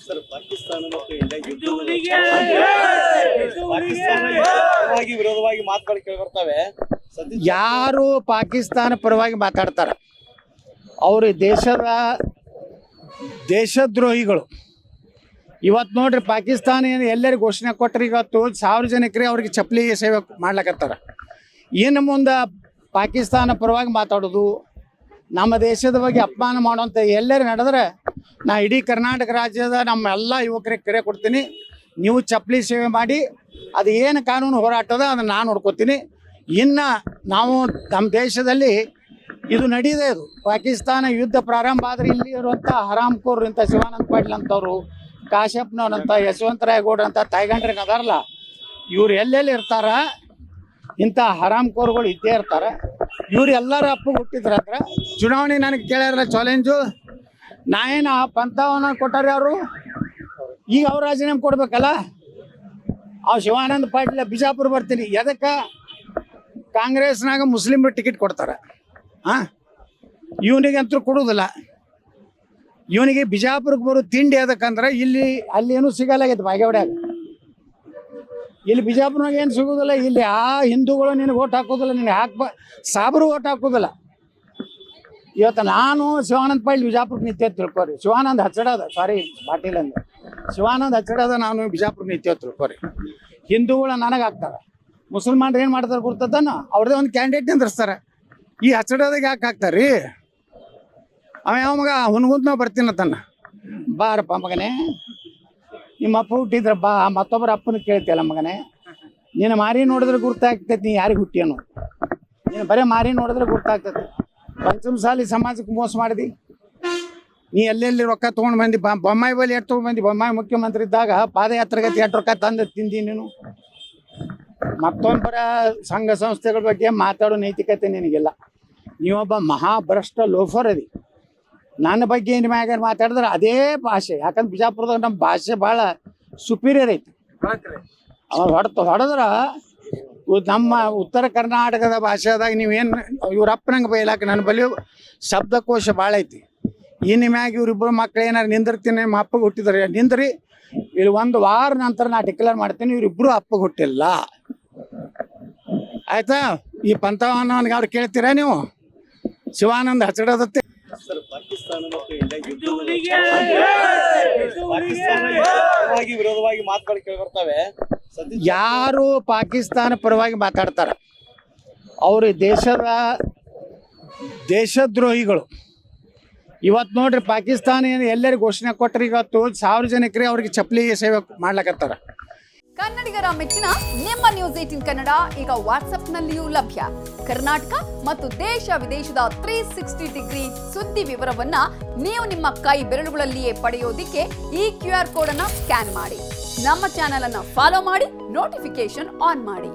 Sir, Pakistan ಮತ್ತು India Pakistan ವಿರೋಧವಾಗಿ ಮಾತುಗಳು ಕೇಳಿ ಬರ್ತವೆ. ಯಾರು ಪಾಕಿಸ್ತಾನ ಪರವಾಗಿ ಮಾತಾಡ್ತಾರ ಅವರು ದೇಶದ್ರೋಹಿಗಳು. ಇವತ್ತು ನೋಡ್ರಿ, ಪಾಕಿಸ್ತಾನ ಎಲ್ಲರಿಗೂ ಘೋಷಣೆ ಕೊಟ್ಟರೆ ಇವತ್ತು ಸಾರ್ವಜನಿಕರಿಗೆ ಅವ್ರಿಗೆ ಚಪ್ಪಲಿ ಸೇವೆ ಮಾಡ್ಲಕತ್ತಾರ. ಇನ್ನು ಮುಂದೆ ಪಾಕಿಸ್ತಾನ ಪರವಾಗಿ ಮಾತಾಡೋದು, ನಮ್ಮ ದೇಶದ ಬಗ್ಗೆ ಅಪಮಾನ ಮಾಡುವಂಥ ಎಲ್ಲರೂ ನಡೆದ್ರೆ ನಾ ಇಡೀ ಕರ್ನಾಟಕ ರಾಜ್ಯದ ನಮ್ಮ ಎಲ್ಲ ಯುವಕರಿಗೆ ಕರೆ ಕೊಡ್ತೀನಿ. ನೀವು ಚಪ್ಪಲಿ ಸೇವೆ ಮಾಡಿ, ಅದು ಏನು ಕಾನೂನು ಹೋರಾಟದ ಅದನ್ನು ನಾನು ನೋಡ್ಕೋತೀನಿ. ಇನ್ನು ನಾವು ನಮ್ಮ ದೇಶದಲ್ಲಿ ಇದು ನಡೀದೆ. ಇದು ಪಾಕಿಸ್ತಾನ ಯುದ್ಧ ಪ್ರಾರಂಭ ಆದರೆ ಇಲ್ಲಿ ಇರುವಂಥ ಹರಾಮ್ಕೋರ್ ಇಂಥ ಶಿವಾನಂದ ಪಾಟೀಲ್ ಅಂತವರು, ಕಾಶ್ಯಪ್ನವ್ರಂಥ, ಯಶವಂತರಾಯ ಗೌಡ್ರ ಅಂತ ತಾಯ್ಗಂಡ್ರಿಗೆ ಅದಾರಲ್ಲ, ಇವ್ರು ಎಲ್ಲೆಲ್ಲಿ ಇರ್ತಾರ ಇಂಥ ಹರಾಮ್ಕೋರ್ಗಳು ಇದ್ದೇ ಇರ್ತಾರೆ. ಇವ್ರು ಎಲ್ಲರೂ ಅಪ್ಪಗೆ ಹುಟ್ಟಿದ್ರ ಹತ್ರ ಚುನಾವಣೆ ನನಗೆ ಕೇಳ್ಯಾರಲ್ಲ ಚಾಲೆಂಜು. ನಾ ಏನು ಪಂಥವನ್ನ ಕೊಟ್ಟಾರೆ ಅವರು, ಈಗ ಅವ್ರು ರಾಜೀನಾಮೆ ಕೊಡ್ಬೇಕಲ್ಲ. ಅವು ಶಿವಾನಂದ ಪಾಟೀಲ್ ಬಿಜಾಪುರ ಬರ್ತೀನಿ, ಎದಕ್ಕೆ ಕಾಂಗ್ರೆಸ್ನಾಗ ಮುಸ್ಲಿಮ್ರು ಟಿಕೆಟ್ ಕೊಡ್ತಾರೆ. ಇವನಿಗಂತೂ ಕೊಡೋದಿಲ್ಲ. ಇವನಿಗೆ ಬಿಜಾಪುರಕ್ಕೆ ಬರೋ ತಿಂಡಿ ಅದಕ್ಕಂದ್ರೆ ಅಲ್ಲಿ ಏನೂ ಸಿಗಲ್ಲಾಗೈತೆ ಬಾಗೇವಾಡ್ಯಾಗ. ಇಲ್ಲಿ ಬಿಜಾಪುರನಾಗ ಏನು ಸಿಗೋದಿಲ್ಲ. ಇಲ್ಲಿ ಹಿಂದೂಗಳು ನಿನಗೆ ಓಟ್ ಹಾಕೋದಿಲ್ಲ, ನಿನಗೆ ಸಾಬರು ಓಟ್ ಹಾಕೋದಿಲ್ಲ. ಇವತ್ತು ನಾನು ಶಿವಾನಂದ ಪಾಟೀಲ್ ಬಿಜಾಪುರಕ್ಕೆ ನಿಂತೆ ತಿಳ್ಕೊರಿ. ಶಿವಾನಂದ ಹಚ್ಚಡದ, ಸಾರಿ ಪಾಟೀಲ್ ಅಂದ್ರೆ ಶಿವಾನಂದ ಹಚ್ಚಡದ, ನಾನು ಬಿಜಾಪುರಕ್ಕೆ ನಿಂತೆ ತಿಳ್ಕೊರಿ. ಹಿಂದೂಗಳು ನನಗೆ ಹಾಕ್ತಾರೆ, ಮುಸಲ್ಮಾನ್ರು ಏನು ಮಾಡ್ತಾರೆ ಗುರ್ತದನ, ಅವ್ರದ್ದೇ ಒಂದು ಕ್ಯಾಂಡಿಡೇಟ್ ನಿಂದ್ರಿಸ್ತಾರೆ. ಈ ಹಚ್ಚಡದಾಗ ಯಾಕೆ ಹಾಕ್ತಾರೆ ರೀ? ಯಾವ ಮಗ ಹುನ್ಗುಂತ ಬರ್ತೀನಿ ತನ್ನ, ಬಾರಪ್ಪ ಮಗನೇ, ನಿಮ್ಮ ಅಪ್ಪ ಹುಟ್ಟಿದ್ರ ಬಾ, ಮತ್ತೊಬ್ಬರ ಅಪ್ಪನ ಕೇಳ್ತಿಯಲ್ಲ ಮಗನೇ, ನೀನು ಮಾರಿ ನೋಡಿದ್ರೆ ಗುರ್ತಾಗ್ತೈತಿ ನೀ ಯಾರಿಗೆ ಹುಟ್ಟಿಯನು. ನೀನು ಬರೀ ಮಾರಿ ನೋಡಿದ್ರೆ ಗುರ್ತಾಗ್ತೈತಿ. ಪಂಚಮಸಾಲಿ ಸಮಾಜಕ್ಕೆ ಮೋಸ ಮಾಡಿದಿ ನೀ. ಎಲ್ಲೆಲ್ಲಿ ರೊಕ್ಕ ತೊಗೊಂಡು ಬಂದು ಬೊಮ್ಮಾಯಿ ಬಳಿ ಎಷ್ಟು ತೊಗೊಂಡು ಬೊಮ್ಮಾಯಿ ಮುಖ್ಯಮಂತ್ರಿ ಇದ್ದಾಗ ಪಾದಯಾತ್ರೆಗತಿ ಎಷ್ಟು ರೊಕ್ಕ ತಂದು ತಿಂದಿ ನೀನು. ಮತ್ತೊಬ್ಬರ ಸಂಘ ಸಂಸ್ಥೆಗಳ ಬಗ್ಗೆ ಮಾತಾಡೋ ನೈತಿಕತೆ ನಿನಗಿಲ್ಲ. ನೀವೊಬ್ಬ ಮಹಾಭ್ರಷ್ಟ ಲೋಫರ್ ಅದಿ. ನನ್ನ ಬಗ್ಗೆ ಏನು ಮ್ಯಾಗ ಮಾತಾಡಿದ್ರೆ ಅದೇ ಭಾಷೆ, ಯಾಕಂದ್ರೆ ಬಿಜಾಪುರದಾಗ ನಮ್ಮ ಭಾಷೆ ಭಾಳ ಸುಪೀರಿಯರ್ ಐತಿ. ಅವ್ರು ಹೊಡೆದ್ರೆ ನಮ್ಮ ಉತ್ತರ ಕರ್ನಾಟಕದ ಭಾಷೆದಾಗ ನೀವೇನು ಇವ್ರಪ್ಪನಂಗೆ ಬೈಲಾಕ ನನ್ನ ಬಳಿ ಶಬ್ದಕೋಶ ಭಾಳ ಐತಿ. ಇನ್ನು ಮ್ಯಾಗ ಇವ್ರಿಬ್ಬರು ಮಕ್ಳು ಏನಾರು ನಿಂದಿರ್ತೀನಿ, ನಿಮ್ಮ ಅಪ್ಪಗೆ ಹುಟ್ಟಿದ್ರೆ ನಿಂದ್ರಿ, ಇಲ್ಲಿ 1 ವಾರ ನಂತರ ನಾ ಡಿಕ್ಲೇರ್ ಮಾಡ್ತೀನಿ ಇವರಿಬ್ಬರು ಅಪ್ಪಗೆ ಹುಟ್ಟಿಲ್ಲ. ಆಯ್ತಾ? ಈ ಪಂಥವನ್ನ ಅವ್ರು ಕೇಳ್ತೀರಾ ನೀವು? ಶಿವಾನಂದ ಹಚ್ಚಡದತ್ತೆ. ಸರ್, ಪಾಕಿಸ್ತಾನ ಮತ್ತು ಇಂಡಿಯಾ ವಿರೋಧವಾಗಿ ಮಾತುಗಳು ಕೇಳಿ ಬರ್ತವೆ. ಯಾರು ಪಾಕಿಸ್ತಾನ ಪರವಾಗಿ ಮಾತಾಡ್ತಾರ ಅವರು ದೇಶದ್ರೋಹಿಗಳು. ಇವತ್ತು ನೋಡ್ರಿ, ಪಾಕಿಸ್ತಾನ ಎಲ್ಲರಿಗೂ ಘೋಷಣೆ ಕೊಟ್ಟರೆ ಇವತ್ತು ಸಾರ್ವಜನಿಕರಿಗೆ ಅವ್ರಿಗೆ ಚಪ್ಪಲಿ ಸೇವೆ ಮಾಡ್ಲಕತ್ತಾರ. ಕನ್ನಡಿಗರ ಮೆಚ್ಚಿನ ನಿಮ್ಮ ನ್ಯೂಸ್ 18 ಕನ್ನಡ ಈಗ ವಾಟ್ಸ್ಆಪ್ನಲ್ಲಿಯೂ ಲಭ್ಯ. ಕರ್ನಾಟಕ ಮತ್ತು ದೇಶ ವಿದೇಶದ 360 ಡಿಗ್ರಿ ಸುದ್ದಿ ವಿವರವನ್ನ ನೀವು ನಿಮ್ಮ ಕೈ ಬೆರಳುಗಳಲ್ಲಿಯೇ ಪಡೆಯೋದಿಕ್ಕೆ ಈ QR ಕೋಡ್ ಅನ್ನ ಸ್ಕ್ಯಾನ್ ಮಾಡಿ. ನಮ್ಮ ಚಾನೆಲ್ ಅನ್ನ ಫಾಲೋ ಮಾಡಿ, ನೋಟಿಫಿಕೇಶನ್ ಆನ್ ಮಾಡಿ.